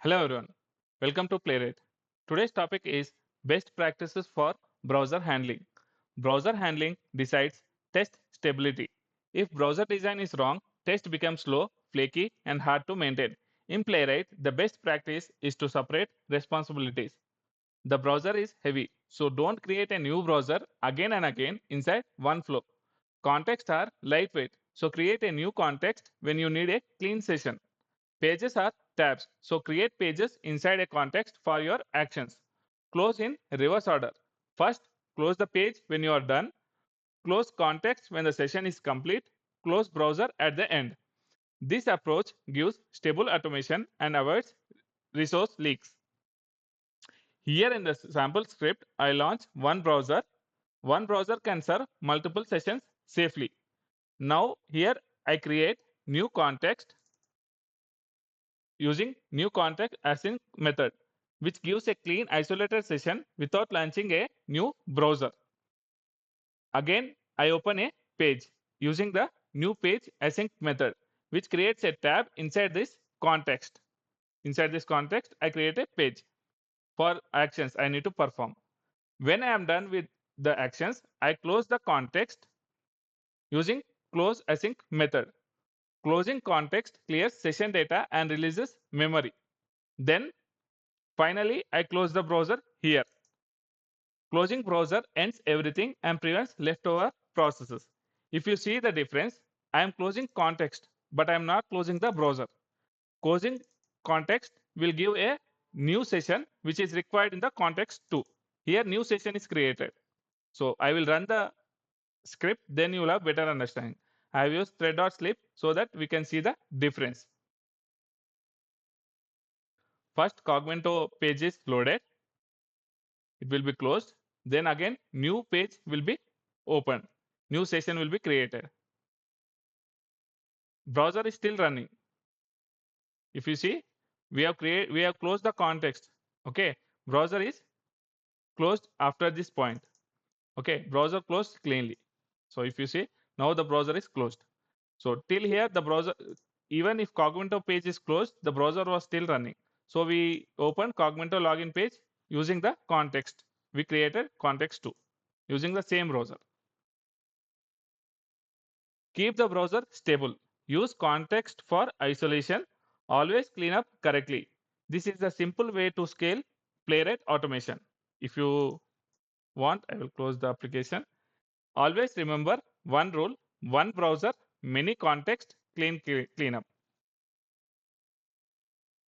Hello everyone, welcome to Playwright. Today's topic is best practices for browser handling. Browser handling decides test stability. If browser design is wrong, test becomes slow, flaky, and hard to maintain. In Playwright, the best practice is to separate responsibilities. The browser is heavy, so don't create a new browser again and again inside one flow. Contexts are lightweight, so create a new context when you need a clean session. Pages are tabs, so create pages inside a context for your actions. Close in reverse order. First, close the page when you are done, close context when the session is complete, close browser at the end. This approach gives stable automation and avoids resource leaks. Here in the sample script, I launch one browser. One browser can serve multiple sessions safely. Now here I create new context using new context async method, which gives a clean isolated session without launching a new browser. Again, I open a page using the new page async method, which creates a tab inside this context. Inside this context, I create a page for actions I need to perform. When I am done with the actions, I close the context using close async method. Closing context clears session data and releases memory. Then finally, I close the browser here. Closing browser ends everything and prevents leftover processes. If you see the difference, I am closing context, but I am not closing the browser. Closing context will give a new session which is required in the context too. Here, new session is created. So I will run the script, then you will have better understanding. I have used thread.slip so that we can see the difference. First, Cogmento page is loaded. It will be closed. Then again, new page will be opened. New session will be created. Browser is still running. If you see, we have closed the context. Okay, browser is closed after this point. Okay, browser closed cleanly. So if you see, now the browser is closed. So till here, the browser, even if Cogmento page is closed, the browser was still running. So we opened Cogmento login page using the context. We created context 2 using the same browser. Keep the browser stable. Use context for isolation. Always clean up correctly. This is the simple way to scale Playwright automation. If you want, I will close the application. Always remember one rule, one browser, many context, clean up.